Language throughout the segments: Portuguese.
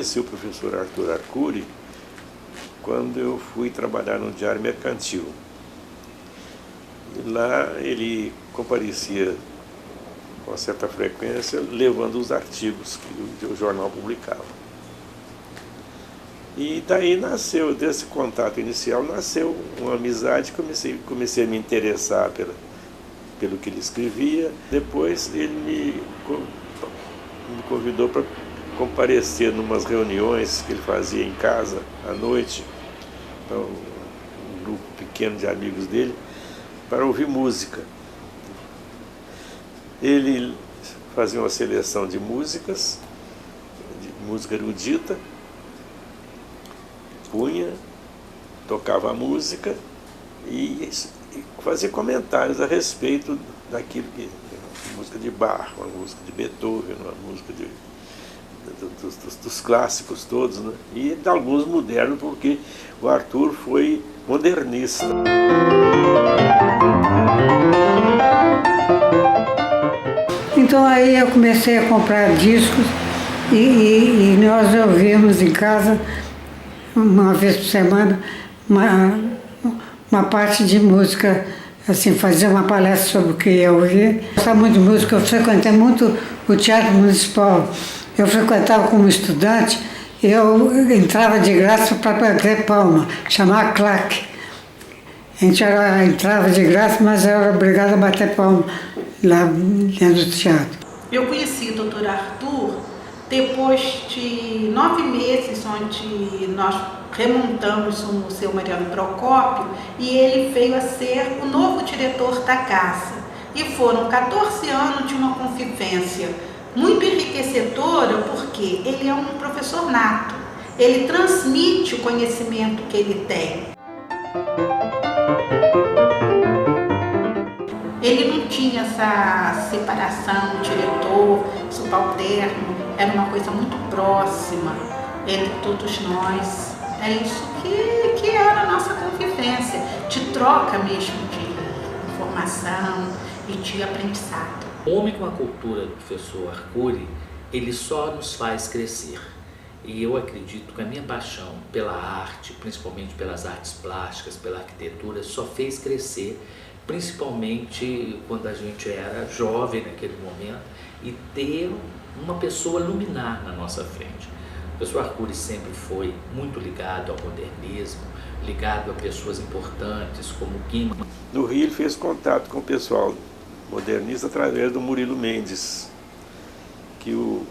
conheci o professor Arthur Arcuri quando eu fui trabalhar no Diário Mercantil. E lá ele comparecia com certa frequência, levando os artigos que o jornal publicava. E daí nasceu, desse contato inicial, nasceu uma amizade, comecei a me interessar pelo que ele escrevia. Depois ele me convidou para comparecer em umas reuniões que ele fazia em casa à noite, então, um grupo pequeno de amigos dele, para ouvir música. Ele fazia uma seleção de músicas, de música erudita, punha, tocava a música e fazia comentários a respeito daquilo que música de Bach, uma música de Beethoven, uma música dos clássicos todos, né? E de alguns modernos, porque o Arthur foi modernista. Então aí eu comecei a comprar discos e nós ouvimos em casa, uma vez por semana, uma parte de música, assim, fazia uma palestra sobre o que ia ouvir. Eu gostava muito de música, eu frequentei muito o Teatro Municipal. Eu frequentava como estudante, eu entrava de graça para bater palma, chamava claque. A gente entrava de graça, mas eu era obrigada a bater palma lá dentro do teatro. Eu conheci o Dr. Arthur depois de 9 meses, onde nós remontamos o Museu Mariano Procópio e ele veio a ser o novo diretor da casa. E foram 14 anos de uma convivência muito enriquecedora, porque ele é um professor nato, ele transmite o conhecimento que ele tem. Ele não tinha essa separação, diretor, subalterno, era uma coisa muito próxima entre todos nós. É isso que era a nossa convivência, de troca mesmo de informação e de aprendizado. O Homem com a Cultura do professor Arcuri, ele só nos faz crescer. E eu acredito que a minha paixão pela arte, principalmente pelas artes plásticas, pela arquitetura, só fez crescer, principalmente quando a gente era jovem naquele momento, e ter uma pessoa luminar na nossa frente. O professor Arcuri sempre foi muito ligado ao modernismo, ligado a pessoas importantes como Guima. No Rio ele fez contato com o pessoal modernista através do Murilo Mendes, que o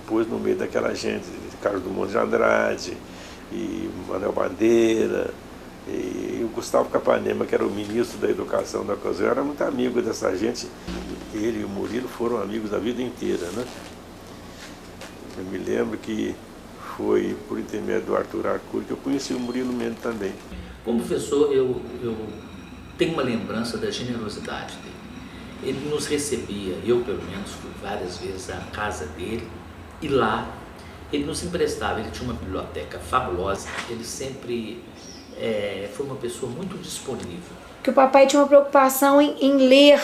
pôs no meio daquela gente, Carlos Drummond de Andrade, e Manuel Bandeira, e o Gustavo Capanema, que era o ministro da Educação da ocasião, era muito amigo dessa gente. Ele e o Murilo foram amigos da vida inteira, né? Eu me lembro que foi por intermédio do Arthur Arcuri que eu conheci o Murilo Mendes também. Como professor, eu tenho uma lembrança da generosidade dele. Ele nos recebia, eu pelo menos fui várias vezes à casa dele, e lá ele nos emprestava, ele tinha uma biblioteca fabulosa, ele sempre foi uma pessoa muito disponível. Que o papai tinha uma preocupação em ler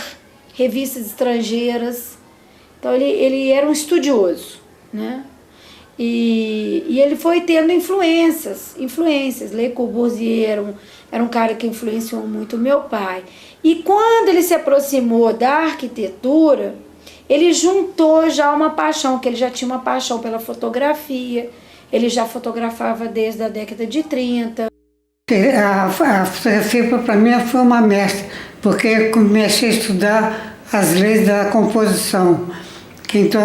revistas estrangeiras, então ele era um estudioso, né? E ele foi tendo influências. Le Corbusier era um cara que influenciou muito o meu pai. E quando ele se aproximou da arquitetura, ele juntou já uma paixão, que ele já tinha uma paixão pela fotografia, ele já fotografava desde a década de 30. A fotografia para mim foi uma mestra, porque eu comecei a estudar as leis da composição. Então,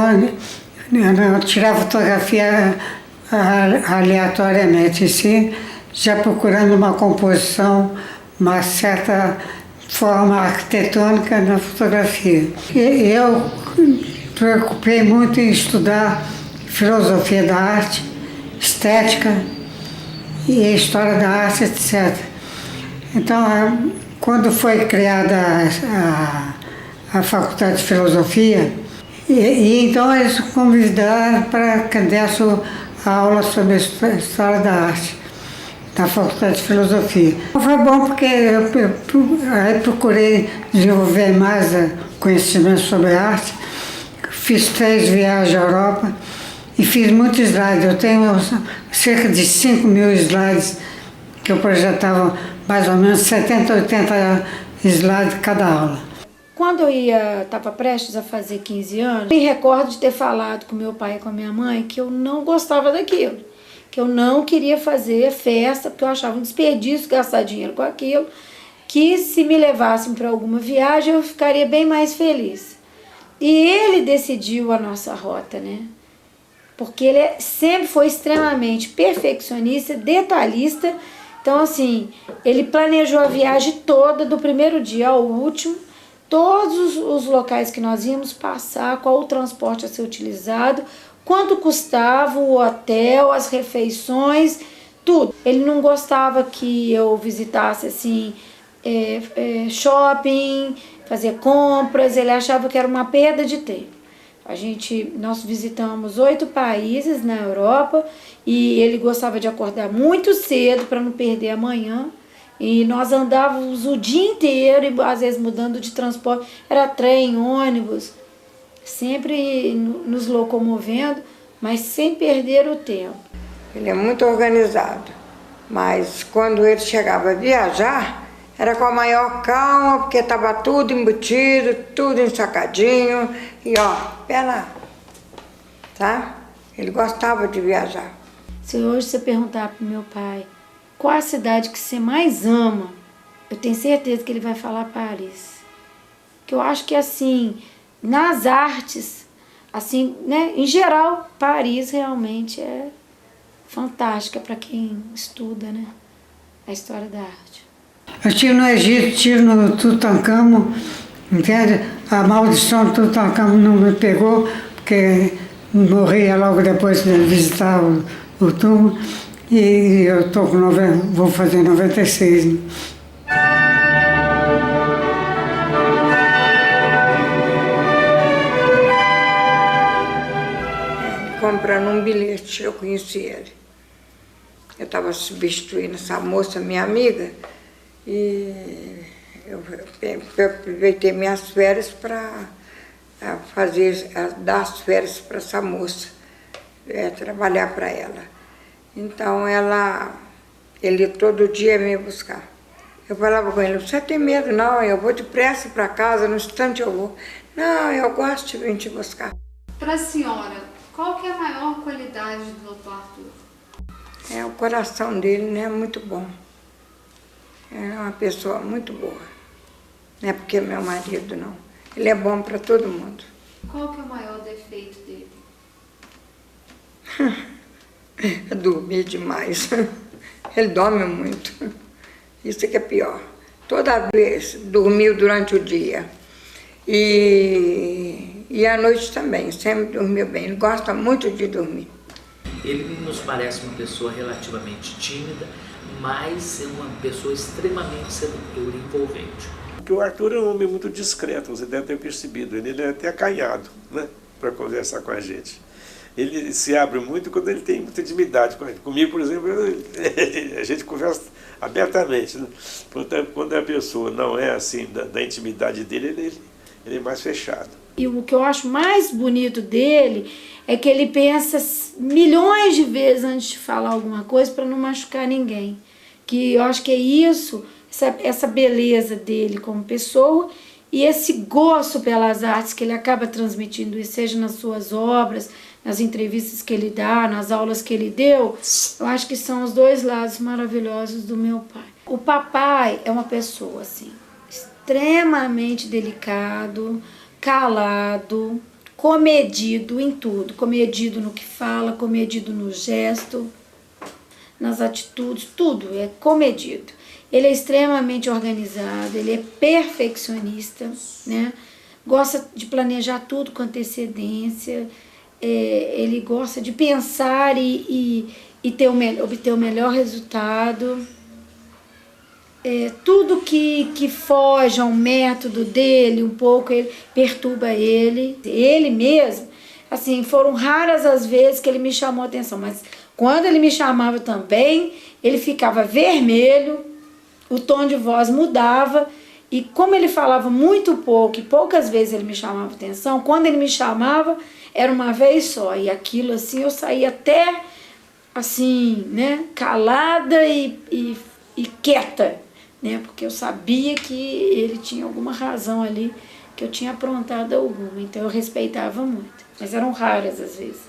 eu tirava fotografia aleatoriamente, assim, já procurando uma composição, uma certa forma arquitetônica na fotografia. E eu preocupei muito em estudar filosofia da arte, estética e a história da arte, etc. Então, quando foi criada a Faculdade de Filosofia, então eles convidaram para que desse a aula sobre a história da arte na Faculdade de Filosofia. Foi bom porque eu procurei desenvolver mais conhecimento sobre arte, fiz 3 viagens à Europa e fiz muitos slides. Eu tenho cerca de 5.000 slides, que eu projetava mais ou menos 70, 80 slides cada aula. Quando eu estava prestes a fazer 15 anos, me recordo de ter falado com meu pai e com a minha mãe que eu não gostava daquilo, que eu não queria fazer festa, porque eu achava um desperdício gastar dinheiro com aquilo, que se me levassem para alguma viagem eu ficaria bem mais feliz. E ele decidiu a nossa rota, né? Porque ele sempre foi extremamente perfeccionista, detalhista. Então, assim, ele planejou a viagem toda, do primeiro dia ao último, todos os locais que nós íamos passar, qual o transporte a ser utilizado, quanto custava o hotel, as refeições, tudo. Ele não gostava que eu visitasse, assim, shopping, fazer compras, ele achava que era uma perda de tempo. Nós visitamos 8 países na Europa e ele gostava de acordar muito cedo para não perder a manhã. E nós andávamos o dia inteiro, e às vezes mudando de transporte, era trem, ônibus, sempre nos locomovendo, mas sem perder o tempo. Ele é muito organizado, mas quando ele chegava a viajar, era com a maior calma, porque estava tudo embutido, tudo ensacadinho, e ó, tá? Ele gostava de viajar. Se hoje você perguntar para o meu pai qual a cidade que você mais ama, eu tenho certeza que ele vai falar Paris. Que eu acho que, assim, nas artes, assim, né, em geral, Paris realmente é fantástica para quem estuda, né, a história da arte. Eu estive no Egito, estive no Tutankhamon, entende? A maldição do Tutankhamon não me pegou, porque morria logo depois de visitar o túmulo. E eu tô com vou fazer 96. Né? Comprando um bilhete, eu conheci ele. Eu estava substituindo essa moça, minha amiga, e eu aproveitei minhas férias para dar as férias para essa moça, trabalhar para ela. Então ele todo dia ia me buscar. Eu falava com ele, você tem medo? Não, eu vou depressa para casa, no instante eu vou. Não, eu gosto de vir te buscar. Para a senhora, qual que é a maior qualidade do Dr. Arthur? O coração dele, né, muito bom. É uma pessoa muito boa. Não é porque é meu marido, não. Ele é bom para todo mundo. Qual que é o maior defeito dele? É dormir demais. Ele dorme muito. Isso que é pior. Toda vez dormiu durante o dia. E à noite também, sempre dormiu bem. Ele gosta muito de dormir. Ele nos parece uma pessoa relativamente tímida, mas é uma pessoa extremamente sedutora e envolvente. Porque o Arthur é um homem muito discreto, você deve ter percebido. Ele é até acanhado, né, para conversar com a gente. Ele se abre muito quando ele tem muita intimidade com a gente. Comigo, por exemplo, a gente conversa abertamente. Né? Quando a pessoa não é assim, da intimidade dele, ele é mais fechado. E o que eu acho mais bonito dele é que ele pensa milhões de vezes antes de falar alguma coisa para não machucar ninguém. Que eu acho que é isso, essa beleza dele como pessoa e esse gosto pelas artes que ele acaba transmitindo, e seja nas suas obras, nas entrevistas que ele dá, nas aulas que ele deu, eu acho que são os dois lados maravilhosos do meu pai. O papai é uma pessoa assim, extremamente delicado, calado, comedido em tudo, comedido no que fala, comedido no gesto, nas atitudes, tudo é comedido. Ele é extremamente organizado, ele é perfeccionista, né? Gosta de planejar tudo com antecedência, ele gosta de pensar e obter o melhor resultado. Tudo que foge ao método dele, um pouco, ele perturba ele. Ele mesmo, assim, foram raras as vezes que ele me chamou a atenção, mas quando ele me chamava também, ele ficava vermelho, o tom de voz mudava, e como ele falava muito pouco e poucas vezes ele me chamava a atenção, quando ele me chamava, era uma vez só, e aquilo assim, eu saí até assim, né, calada e quieta, né, porque eu sabia que ele tinha alguma razão ali, que eu tinha aprontado alguma, então eu respeitava muito, mas eram raras às vezes.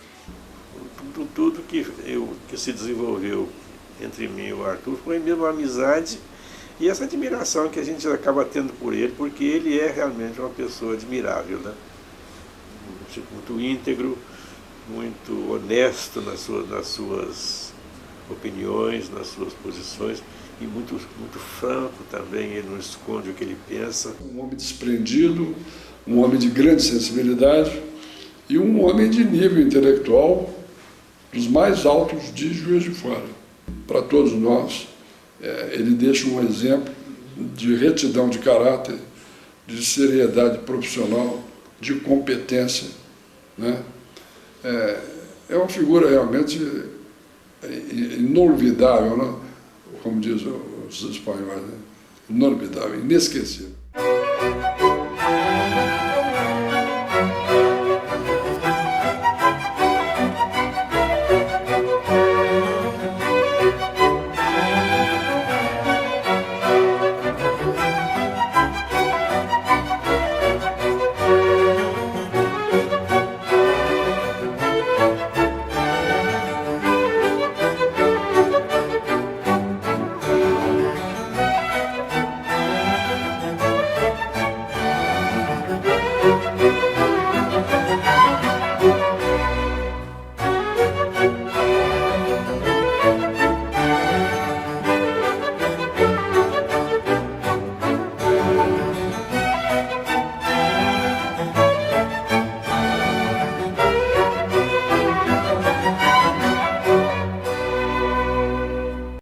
Tudo que se desenvolveu entre mim e o Arthur foi mesmo a amizade e essa admiração que a gente acaba tendo por ele, porque ele é realmente uma pessoa admirável, né? Muito íntegro, muito honesto nas suas opiniões, nas suas posições e muito franco também, ele não esconde o que ele pensa. Um homem desprendido, um homem de grande sensibilidade e um homem de nível intelectual dos mais altos de Juiz de Fora. Para todos nós, ele deixa um exemplo de retidão de caráter, de seriedade profissional, de competência, né? É uma figura realmente inolvidável, né? Como dizem os espanhóis, né? Inolvidável, inesquecível.